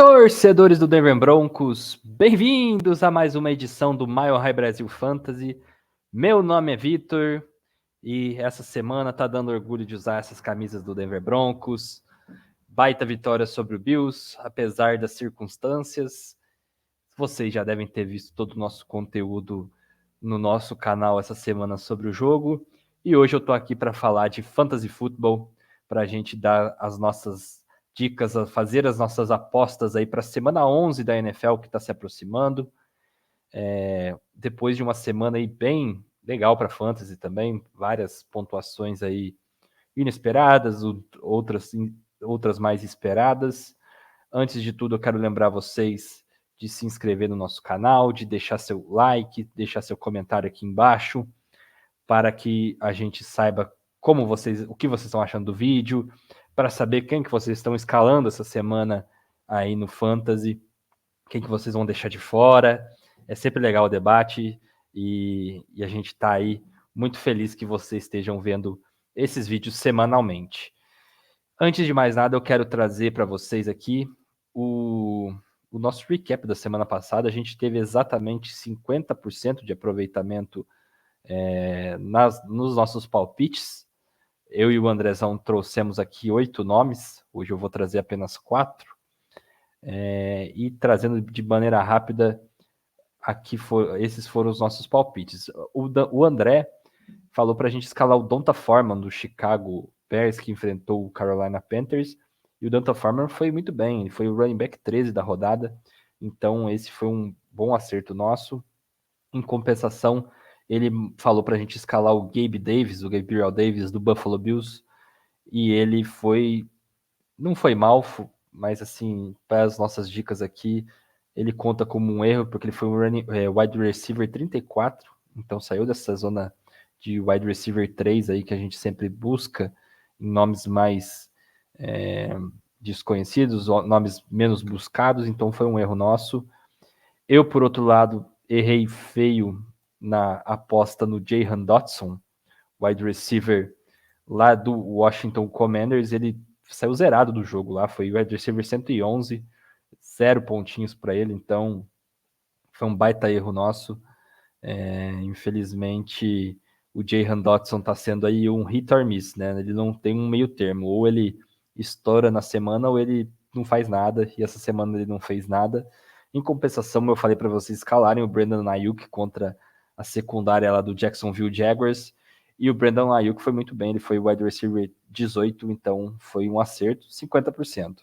Torcedores do Denver Broncos, bem-vindos a mais uma edição do Mile High Brasil Fantasy. Meu nome é Vitor e essa semana tá dando orgulho de usar essas camisas do Denver Broncos. Baita vitória sobre o Bills, apesar das circunstâncias. Vocês já devem ter visto todo o nosso conteúdo no nosso canal essa semana sobre o jogo. E hoje eu tô aqui para falar de Fantasy Football, para a gente dar as nossas dicas, fazer as nossas apostas aí para a semana 11 da NFL que está se aproximando. Depois de uma semana aí bem legal para Fantasy também, várias pontuações aí inesperadas, outras mais esperadas. Antes de tudo, eu quero lembrar vocês de se inscrever no nosso canal, de deixar seu like, deixar seu comentário aqui embaixo, para que a gente saiba o que vocês estão achando do vídeo, para saber quem que vocês estão escalando essa semana aí no Fantasy, quem que vocês vão deixar de fora. É sempre legal o debate e a gente está aí muito feliz que vocês estejam vendo esses vídeos semanalmente. Antes de mais nada, eu quero trazer para vocês aqui o nosso recap da semana passada. A gente teve exatamente 50% de aproveitamento nos nossos palpites. Eu e o Andrezão trouxemos aqui 8 nomes, hoje eu vou trazer apenas 4. E trazendo de maneira rápida, esses foram os nossos palpites. O André falou para a gente escalar o Donta Foreman do Chicago Bears, que enfrentou o Carolina Panthers, e o Donta Foreman foi muito bem, ele foi o running back 13 da rodada, então esse foi um bom acerto nosso. Em compensação, ele falou para a gente escalar o Gabriel Davis do Buffalo Bills, e ele não foi mal, mas assim, para as nossas dicas aqui, ele conta como um erro, porque ele foi um wide receiver 34, então saiu dessa zona de wide receiver 3 aí que a gente sempre busca em nomes mais desconhecidos, nomes menos buscados, então foi um erro nosso. Eu, por outro lado, errei feio na aposta no Jahan Dotson, wide receiver lá do Washington Commanders. Ele saiu zerado do jogo lá, foi wide receiver 111, 0 pontinhos para ele, então foi um baita erro nosso. Infelizmente, o Jahan Dotson está sendo aí um hit or miss, né? Ele não tem um meio termo, ou ele estoura na semana ou ele não faz nada, e essa semana ele não fez nada. Em compensação, eu falei para vocês escalarem o Brandon Ayuk contra a secundária lá do Jacksonville Jaguars, e o Brandon Ayuk foi muito bem, ele foi o wide receiver 18, então foi um acerto, 50%.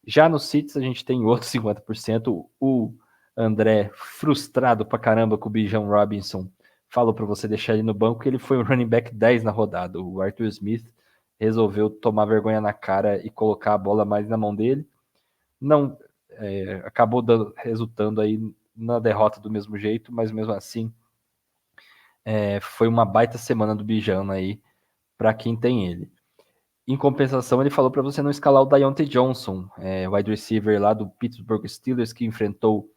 Já no Cits a gente tem outro 50%, o André, frustrado pra caramba com o Bijan Robinson, falou para você deixar ele no banco, que ele foi o running back 10 na rodada. O Arthur Smith resolveu tomar vergonha na cara e colocar a bola mais na mão dele. Não acabou resultando aí na derrota do mesmo jeito, mas mesmo assim foi uma baita semana do Bijan aí para quem tem ele. Em compensação, ele falou para você não escalar o Diontae Johnson, wide receiver lá do Pittsburgh Steelers, que enfrentou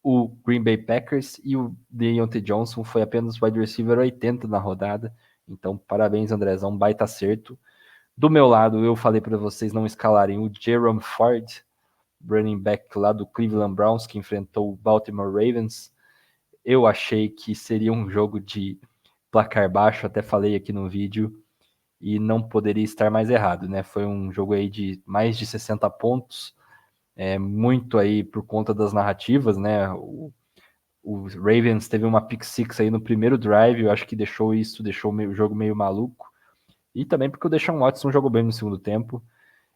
o Green Bay Packers, e o Diontae Johnson foi apenas wide receiver 80 na rodada. Então, parabéns, Andrezão, baita acerto. Do meu lado, eu falei para vocês não escalarem o Jerome Ford, running back lá do Cleveland Browns, que enfrentou o Baltimore Ravens. Eu achei que seria um jogo de placar baixo, até falei aqui no vídeo, e não poderia estar mais errado, né? Foi um jogo aí de mais de 60 pontos, muito aí por conta das narrativas, né? O Ravens teve uma pick six aí no primeiro drive, eu acho que deixou o jogo meio maluco, e também porque o Deshaun Watson jogou bem no segundo tempo,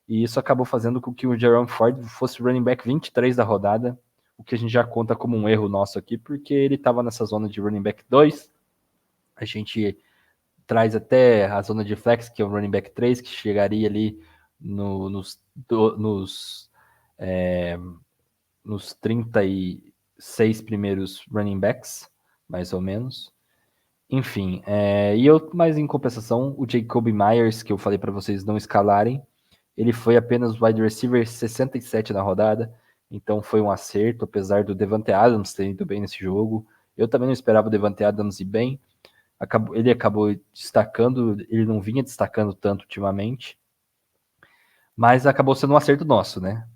e isso acabou fazendo com que o Jerome Ford fosse o running back 23 da rodada, o que a gente já conta como um erro nosso aqui, porque ele estava nessa zona de running back 2, a gente traz até a zona de flex, que é o running back 3, que chegaria ali nos 36 primeiros running backs, mais ou menos. Enfim, mas em compensação, o Jacoby Myers, que eu falei para vocês não escalarem, ele foi apenas wide receiver 67 na rodada, então foi um acerto, apesar do Devante Adams ter ido bem nesse jogo. Eu também não esperava o Devante Adams ir bem, ele acabou destacando, ele não vinha destacando tanto ultimamente, mas acabou sendo um acerto nosso, né?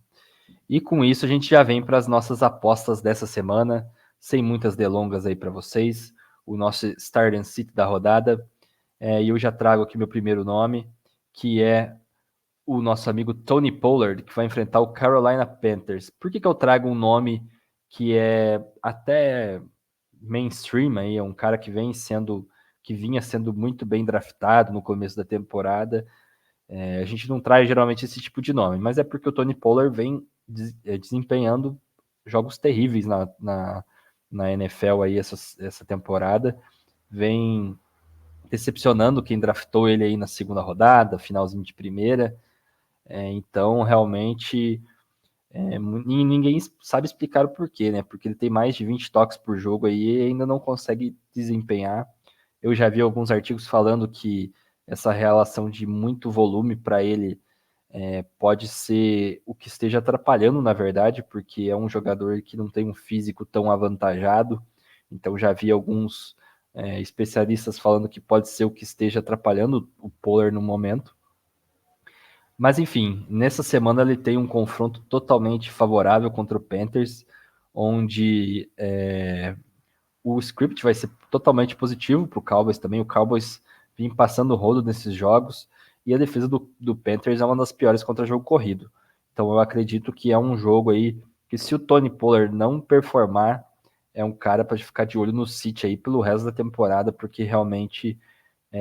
E com isso a gente já vem para as nossas apostas dessa semana, sem muitas delongas aí para vocês. O nosso Start and Sit da rodada. E eu já trago aqui meu primeiro nome, que é o nosso amigo Tony Pollard, que vai enfrentar o Carolina Panthers. Por que eu trago um nome que é até mainstream aí, é um cara que vinha sendo muito bem draftado no começo da temporada. A gente não traz geralmente esse tipo de nome, mas é porque o Tony Pollard vem desempenhando jogos terríveis na NFL aí essa temporada. Vem decepcionando quem draftou ele aí na segunda rodada, finalzinho de primeira. Então, realmente, ninguém sabe explicar o porquê, né? Porque ele tem mais de 20 toques por jogo aí e ainda não consegue desempenhar. Eu já vi alguns artigos falando que essa relação de muito volume para ele pode ser o que esteja atrapalhando, na verdade, porque é um jogador que não tem um físico tão avantajado. Então, já vi alguns especialistas falando que pode ser o que esteja atrapalhando o Pollard no momento. Mas enfim, nessa semana ele tem um confronto totalmente favorável contra o Panthers, onde o script vai ser totalmente positivo para o Cowboys também. O Cowboys vem passando o rodo nesses jogos e a defesa do Panthers é uma das piores contra jogo corrido. Então eu acredito que é um jogo aí que, se o Tony Pollard não performar, é um cara para ficar de olho no City aí pelo resto da temporada, porque realmente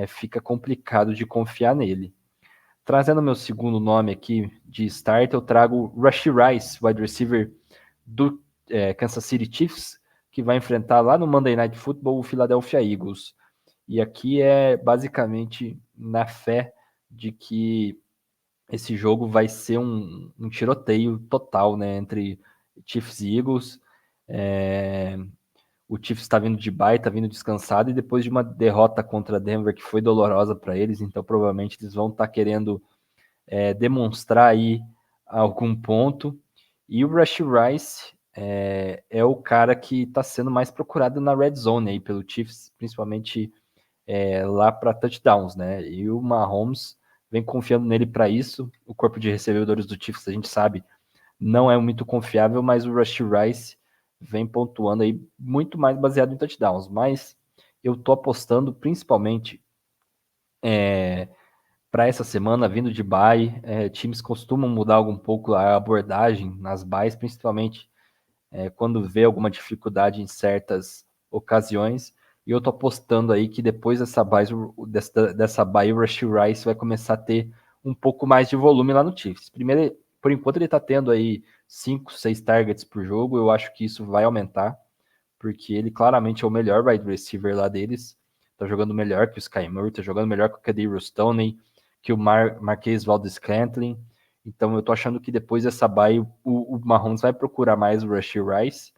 fica complicado de confiar nele. Trazendo meu segundo nome aqui de start, eu trago Rashee Rice, wide receiver do Kansas City Chiefs, que vai enfrentar lá no Monday Night Football o Philadelphia Eagles. E aqui é basicamente na fé de que esse jogo vai ser um tiroteio total, né, entre Chiefs e Eagles. O Chiefs está vindo de bye, está vindo descansado, e depois de uma derrota contra Denver que foi dolorosa para eles, então provavelmente eles vão estar querendo demonstrar aí algum ponto. E o Rashee Rice é o cara que está sendo mais procurado na red zone aí pelo Chiefs, principalmente lá para touchdowns, né? E o Mahomes vem confiando nele para isso. O corpo de recebedores do Chiefs, a gente sabe, não é muito confiável, mas o Rashee Rice vem pontuando aí muito mais baseado em touchdowns. Mas eu tô apostando principalmente para essa semana, vindo de bye, times costumam mudar um pouco a abordagem nas byes, principalmente quando vê alguma dificuldade em certas ocasiões. E eu tô apostando aí que depois dessa bye, o Rashee Rice vai começar a ter um pouco mais de volume lá no Chiefs. Primeiro, por enquanto ele tá tendo aí 5, 6 targets por jogo. Eu acho que isso vai aumentar, porque ele claramente é o melhor wide receiver lá deles. Tá jogando melhor que o Sky Moore, tá jogando melhor que o Kadarius Toney, que o Marquez Valdes-Scantling. Então eu tô achando que depois dessa bye o Mahomes vai procurar mais o Rashee Rice.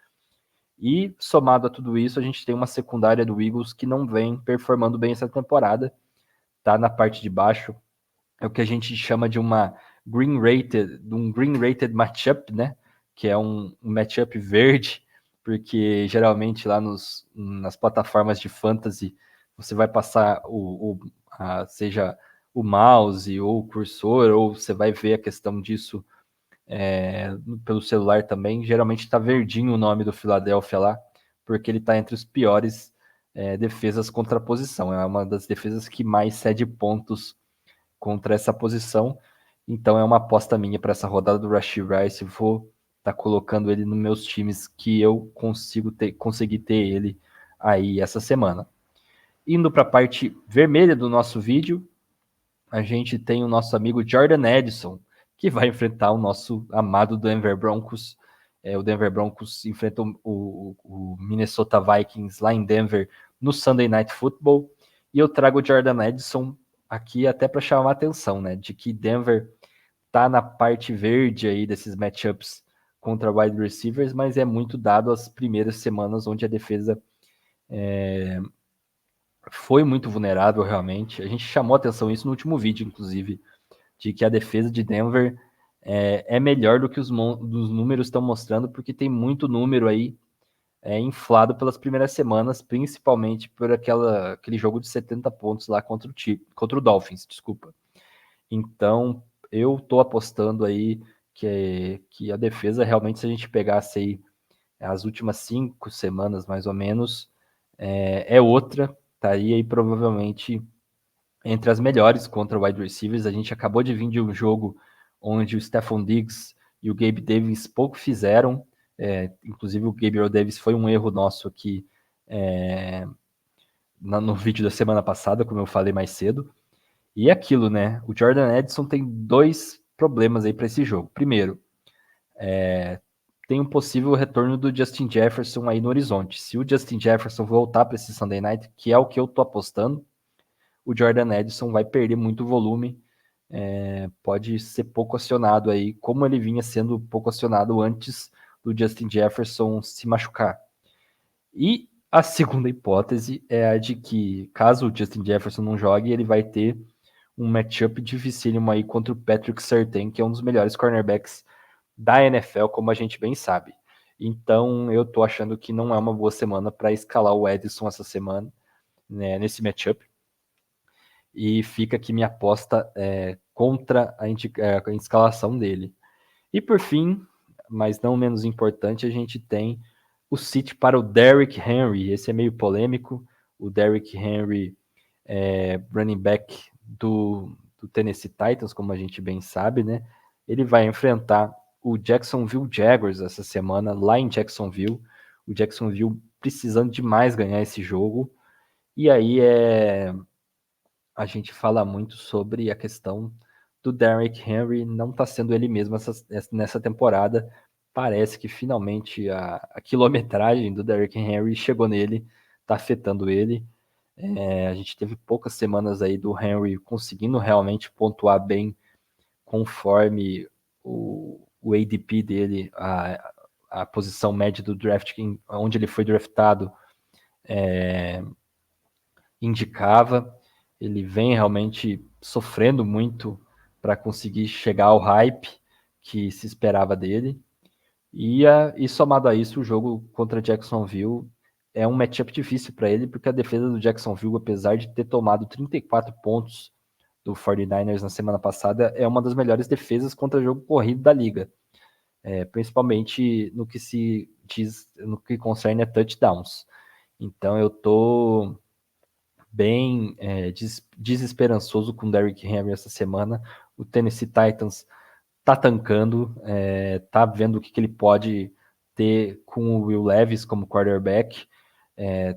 E somado a tudo isso, a gente tem uma secundária do Eagles que não vem performando bem essa temporada. Tá na parte de baixo. É o que a gente chama de um green rated matchup, né? Que é um matchup verde, porque geralmente lá nas plataformas de fantasy você vai passar seja o mouse ou o cursor, ou você vai ver a questão disso pelo celular também. Geralmente está verdinho o nome do Philadelphia lá, porque ele está entre os piores defesas contra a posição. É uma das defesas que mais cede pontos contra essa posição. Então é uma aposta minha para essa rodada do Rashee Rice. Vou estar colocando ele nos meus times que eu consegui ter ele aí essa semana. Indo para a parte vermelha do nosso vídeo, a gente tem o nosso amigo Jordan Edison, que vai enfrentar o nosso amado Denver Broncos. O Denver Broncos enfrenta o Minnesota Vikings lá em Denver no Sunday Night Football. E eu trago o Jordan Edison aqui até para chamar a atenção, né, de que Denver tá na parte verde aí desses matchups contra wide receivers, mas é muito dado as primeiras semanas onde a defesa foi muito vulnerável realmente. A gente chamou atenção isso no último vídeo, inclusive, de que a defesa de Denver é melhor do que os números estão mostrando, porque tem muito número aí inflado pelas primeiras semanas, principalmente por aquele jogo de 70 pontos lá contra o Dolphins, desculpa. Então, eu tô apostando aí que a defesa realmente, se a gente pegasse aí as últimas 5 semanas, mais ou menos, é outra, estaria aí provavelmente entre as melhores contra wide receivers. A gente acabou de vir de um jogo onde o Stephon Diggs e o Gabe Davis pouco fizeram, inclusive o Gabriel Davis foi um erro nosso aqui no vídeo da semana passada, como eu falei mais cedo. E aquilo, né? O Jordan Edson tem 2 problemas aí para esse jogo. Primeiro, tem um possível retorno do Justin Jefferson aí no horizonte. Se o Justin Jefferson voltar para esse Sunday Night, que é o que eu tô apostando, o Jordan Edson vai perder muito volume, pode ser pouco acionado aí, como ele vinha sendo pouco acionado antes do Justin Jefferson se machucar. E a segunda hipótese é a de que, caso o Justin Jefferson não jogue, ele vai ter um matchup dificílimo aí contra o Patrick Surtain, que é um dos melhores cornerbacks da NFL, como a gente bem sabe. Então, eu tô achando que não é uma boa semana para escalar o Edson essa semana, né, nesse matchup. E fica aqui minha aposta contra a escalação dele. E por fim, mas não menos importante, a gente tem o sit para o Derrick Henry. Esse é meio polêmico. O Derrick Henry running back do Tennessee Titans, como a gente bem sabe, né? Ele vai enfrentar o Jacksonville Jaguars essa semana, lá em Jacksonville. O Jacksonville precisando demais ganhar esse jogo. E aí a gente fala muito sobre a questão do Derrick Henry não tá sendo ele mesmo nessa temporada. Parece que finalmente a quilometragem do Derrick Henry chegou nele, tá afetando ele. A gente teve poucas semanas aí do Henry conseguindo realmente pontuar bem conforme o ADP dele, a posição média do draft, onde ele foi draftado, indicava. Ele vem realmente sofrendo muito para conseguir chegar ao hype que se esperava dele. E somado a isso, o jogo contra Jacksonville é um matchup difícil para ele, porque a defesa do Jacksonville, apesar de ter tomado 34 pontos do 49ers na semana passada, é uma das melhores defesas contra jogo corrido da liga, principalmente no que se diz, no que concerne a touchdowns. Então eu tô bem desesperançoso com o Derrick Henry essa semana. O Tennessee Titans tá tancando, tá vendo o que ele pode ter com o Will Levis como quarterback,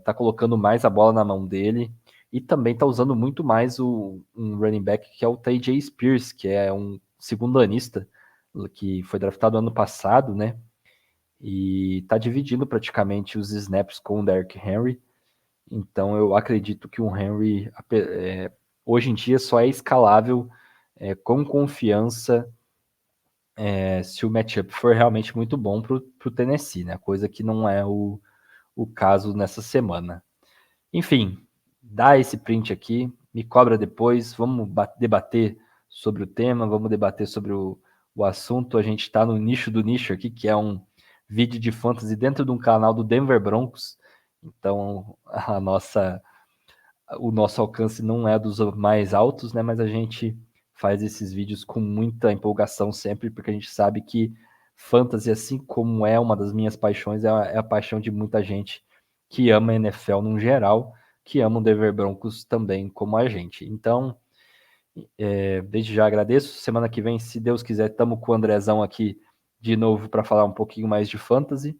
tá colocando mais a bola na mão dele e também tá usando muito mais um running back que é o TJ Spears, que é um segundanista que foi draftado ano passado, né? E tá dividindo praticamente os snaps com o Derrick Henry. Então eu acredito que o Henry hoje em dia só é escalável com confiança se o matchup for realmente muito bom para o Tennessee, né? Coisa que não é o caso nessa semana. Enfim, dá esse print aqui, me cobra depois, vamos debater sobre o tema, vamos debater sobre o assunto. A gente está no nicho do nicho aqui, que é um vídeo de fantasy dentro de um canal do Denver Broncos. Então o nosso alcance não é dos mais altos, né? Mas a gente faz esses vídeos com muita empolgação sempre, porque a gente sabe que fantasy, assim como é uma das minhas paixões, é a paixão de muita gente que ama a NFL no geral, que ama o Denver Broncos também como a gente. Então, desde já agradeço. Semana que vem, se Deus quiser, estamos com o Andrezão aqui de novo para falar um pouquinho mais de fantasy.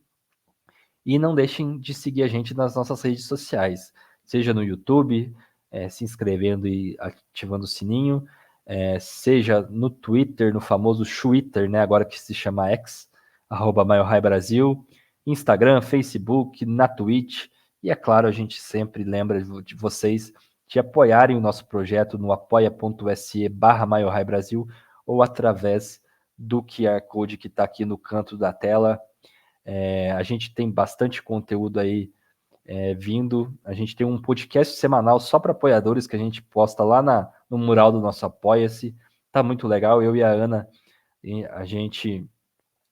E não deixem de seguir a gente nas nossas redes sociais, seja no YouTube, se inscrevendo e ativando o sininho, seja no Twitter, no famoso Twitter, né, agora que se chama X, @MaiorHighBrasil, Instagram, Facebook, na Twitch, e é claro, a gente sempre lembra de vocês de apoiarem o nosso projeto no apoia.se/MaiorHighBrasil ou através do QR Code que está aqui no canto da tela. A gente tem bastante conteúdo aí vindo. A gente tem um podcast semanal só para apoiadores que a gente posta lá no mural do nosso Apoia-se. Tá muito legal. Eu e a Ana,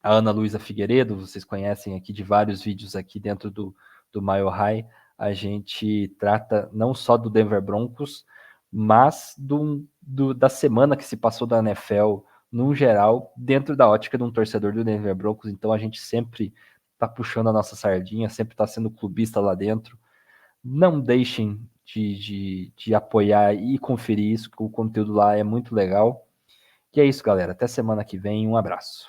a Ana Luísa Figueiredo, vocês conhecem aqui de vários vídeos aqui dentro do Mile High. A gente trata não só do Denver Broncos, mas da semana que se passou da NFL num geral, dentro da ótica de um torcedor do Denver Broncos. Então a gente sempre tá puxando a nossa sardinha, sempre tá sendo clubista lá dentro. Não deixem de apoiar e conferir isso, que o conteúdo lá é muito legal. E é isso, galera. Até semana que vem. Um abraço.